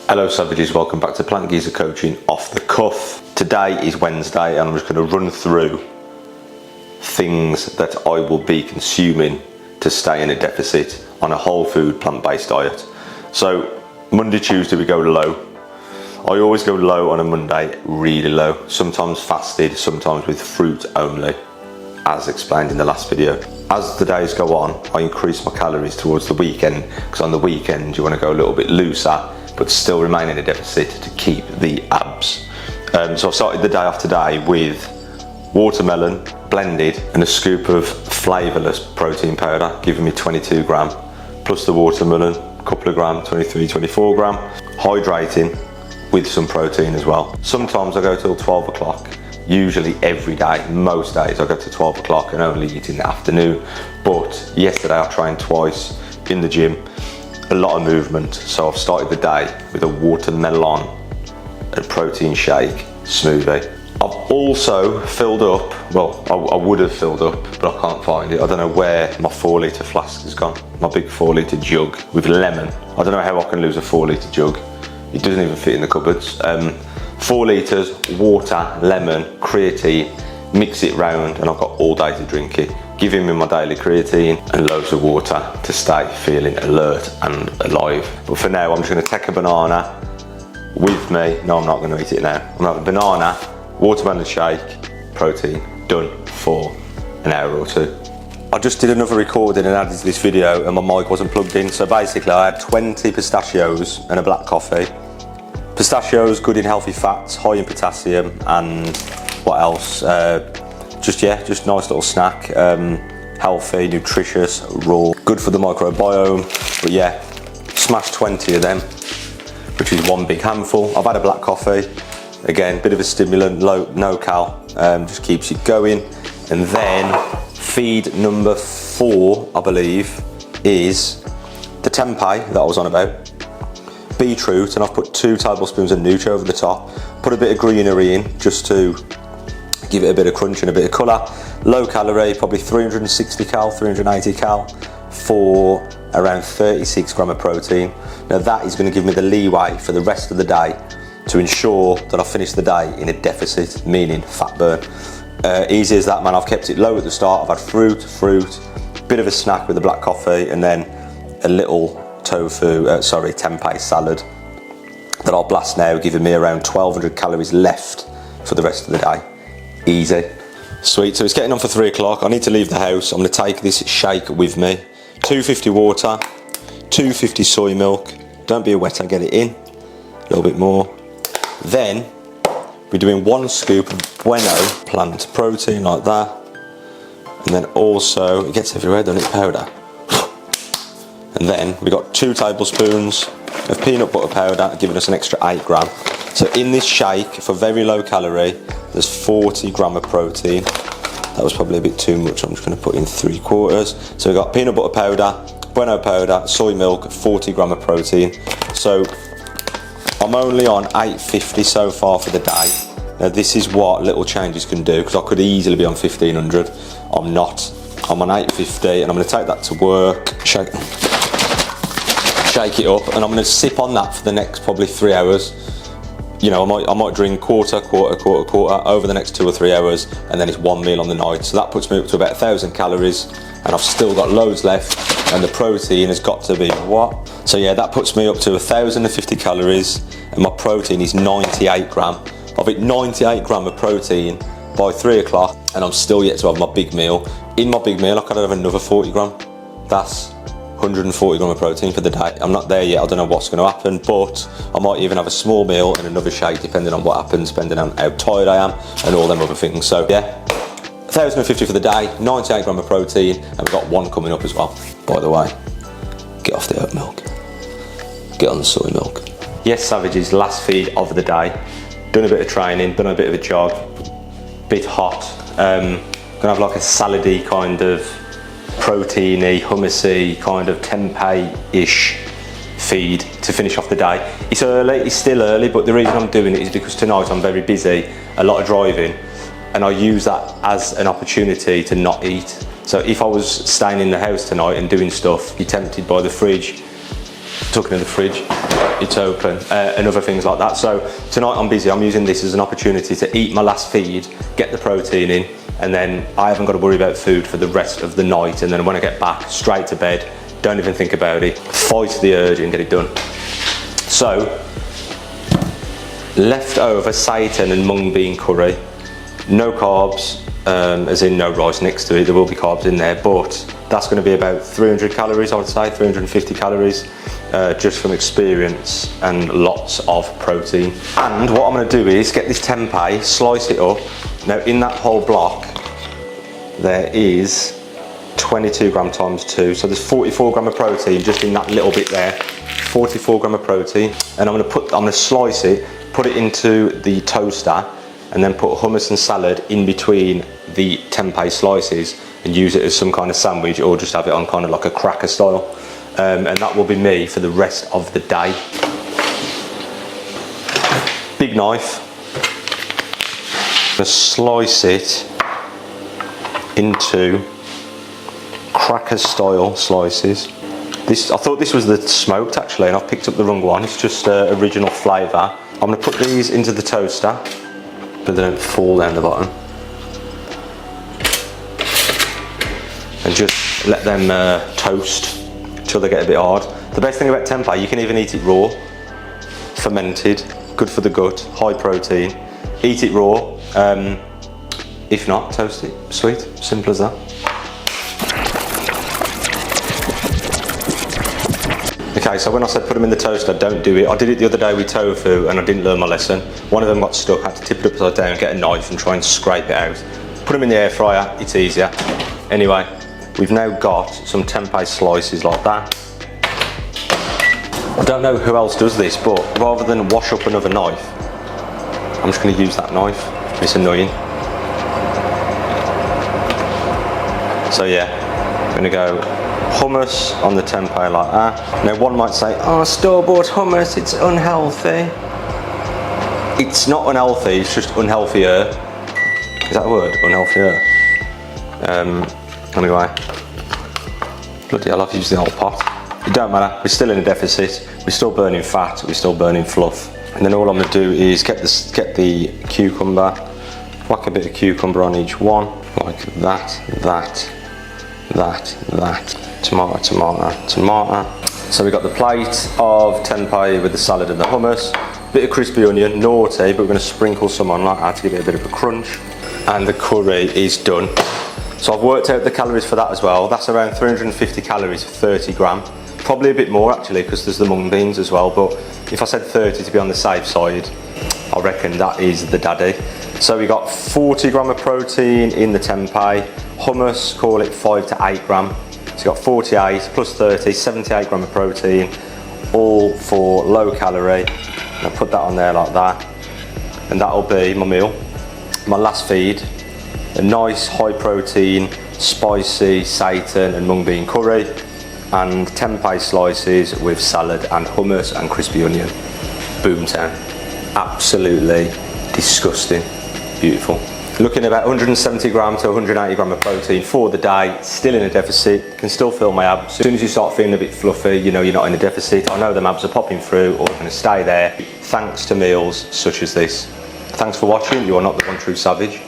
Hello savages, welcome back to Plant Geezer Coaching Off the Cuff. Today is Wednesday and I'm just going to run through things that I will be consuming to stay in a deficit on a whole food plant-based diet. So Monday, Tuesday we go low. I always go low on a Monday, really low, sometimes fasted, sometimes with fruit only, as explained in the last video. As the days go on, I increase my calories towards the weekend, because on the weekend you want to go a little bit looser but still remain in a deficit to keep the abs. So I started the day off today with watermelon blended and a scoop of flavourless protein powder, giving me 22 gram, plus the watermelon, a couple of gram, 23, 24 gram, hydrating with some protein as well. Sometimes I go till 12 o'clock, usually every day, most days I go to 12 o'clock and only eat in the afternoon. But yesterday I trained twice in the gym, a lot of movement, so I've started the day with a watermelon and protein shake smoothie. I've also filled up, well, I would have filled up, but I can't find it. I don't know where my 4 litre flask has gone, my big 4 litre jug with lemon. I don't know how I can lose a 4 litre jug. It doesn't even fit in the cupboards. 4 litres, water, lemon, creatine, mix it round, and I've got all day to drink it. Giving me my daily creatine and loads of water to stay feeling alert and alive. But for now, I'm just going to take a banana with me. No, I'm not going to eat it now. I'm going to have a banana, watermelon shake, protein, done for an hour or two. I just did another recording and added to this video and my mic wasn't plugged in. So basically I had 20 pistachios and a black coffee. Pistachios, good in healthy fats, high in potassium, and what else? Just nice little snack, healthy, nutritious, raw, good for the microbiome. But yeah, smashed 20 of them, which is one big handful. I've had a black coffee, again, bit of a stimulant, low, no cal, just keeps it going. And then feed number 4, I believe, is the tempeh that I was on about. Beetroot, and I've put 2 tablespoons of Nutri over the top. Put a bit of greenery in, just to give it a bit of crunch and a bit of colour. Low calorie, probably 360 cal, 380 cal for around 36 gram of protein. Now that is going to give me the leeway for the rest of the day to ensure that I finish the day in a deficit, meaning fat burn. Easy as that, man. I've kept it low at the start. I've had fruit, bit of a snack with the black coffee, and then a little tempeh salad that I'll blast now, giving me around 1200 calories left for the rest of the day. Easy. Sweet, so it's getting on for 3 o'clock. I need to leave the house. I'm going to take this shake with me. 250 water, 250 soy milk. Don't be a wetter, get it in. A little bit more. Then we're doing 1 scoop of Bueno plant protein like that. And then also, it gets everywhere, doesn't it, powder. And then we got 2 tablespoons of peanut butter powder, giving us an extra 8 gram. So in this shake, for very low calorie, there's 40 gram of protein. That was probably a bit too much. I'm just going to put in 3/4. So we've got peanut butter powder, Bueno powder, soy milk, 40 gram of protein. So I'm only on 850 so far for the day. Now this is what little changes can do, because I could easily be on 1500. I'm not. I'm on 850 and I'm going to take that to work. Shake it up, and I'm going to sip on that for the next probably 3 hours. You know, I might drink quarter over the next 2 or 3 hours, and then it's 1 meal on the night. So that puts me up to about 1000 calories, and I've still got loads left, and the protein has got to be what? So yeah, that puts me up to 1050 calories, and my protein is 98 gram. I've hit 98 gram of protein by 3 o'clock, and I'm still yet to have my big meal. In my big meal, I could have another 40 gram. That's 140 gram of protein for the day. I'm not there yet, I don't know what's going to happen, but I might even have a small meal and another shake depending on what happens, depending on how tired I am and all them other things. So yeah, 1050 for the day, 98 gram of protein, and we've got 1 coming up as well. By the way, get off the oat milk, get on the soy milk. Yes, savages, last feed of the day. Done a bit of training, done a bit of a jog, bit hot. Gonna have like a salady kind of proteiny, hummusy, kind of tempeh-ish feed to finish off the day. It's early, it's still early, but the reason I'm doing it is because tonight I'm very busy, a lot of driving, and I use that as an opportunity to not eat. So if I was staying in the house tonight and doing stuff, be tempted by the fridge, Tucking in the fridge, it's open, and other things like that. So tonight I'm busy, I'm using this as an opportunity to eat my last feed, get the protein in, and then I haven't got to worry about food for the rest of the night. And then when I get back, straight to bed, don't even think about it, fight the urge and get it done. So, leftover seitan and mung bean curry, no carbs, as in no rice next to it, there will be carbs in there, but that's going to be about 300 calories, I would say, 350 calories, just from experience, and lots of protein. And what I'm going to do is get this tempeh, slice it up. Now in that whole block, there is 22 gram times 2, so there's 44 gram of protein just in that little bit there, 44 gram of protein. And I'm going to slice it, put it into the toaster, and then put hummus and salad in between the tempeh slices and use it as some kind of sandwich, or just have it on kind of like a cracker style. And that will be me for the rest of the day. Big knife. I'm going to slice it into cracker style slices. I thought this was the smoked actually, and I've picked up the wrong one. It's just original flavour. I'm going to put these into the toaster, but they don't fall down the bottom. And just let them toast until they get a bit hard. The best thing about tempeh, you can even eat it raw, fermented, good for the gut, high protein. Eat it raw, if not, toast it, sweet, simple as that. Okay, so when I said put them in the toaster, don't do it. I did it the other day with tofu and I didn't learn my lesson. One of them got stuck, I had to tip it upside down, get a knife and try and scrape it out. Put them in the air fryer, it's easier. Anyway, we've now got some tempeh slices like that. I don't know who else does this, but rather than wash up another knife, I'm just going to use that knife. It's annoying. So yeah, I'm going to go hummus on the tempeh like that. Now one might say, oh, store-bought hummus, it's unhealthy. It's not unhealthy, it's just unhealthier. Is that a word? Unhealthier? Anyway, bloody hell, I've used the whole pot. It don't matter, we're still in a deficit, we're still burning fat, we're still burning fluff. And then all I'm going to do is get the cucumber, whack a bit of cucumber on each one, like that, that, tomato, tomato, tomato. So we've got the plate of tempeh with the salad and the hummus, bit of crispy onion, naughty, but we're going to sprinkle some on like that to give it a bit of a crunch. And the curry is done. So I've worked out the calories for that as well. That's around 350 calories for 30 gram. Probably a bit more actually, because there's the mung beans as well, but if I said 30 to be on the safe side, I reckon that is the daddy. So we got 40 gram of protein in the tempeh, hummus, call it 5 to 8 gram. So you got 48 plus 30, 78 gram of protein, all for low calorie. And I put that on there like that, and that'll be my meal, my last feed. A nice high protein, spicy seitan and mung bean curry, and tempeh slices with salad and hummus and crispy onion. Boomtown. Absolutely disgusting. Beautiful. Looking at about 170 gram to 180 gram of protein for the day, still in a deficit, can still feel my abs. As soon as you start feeling a bit fluffy, you know you're not in a deficit. I know the abs are popping through or going to stay there, thanks to meals such as this. Thanks for watching, you are not the one true savage.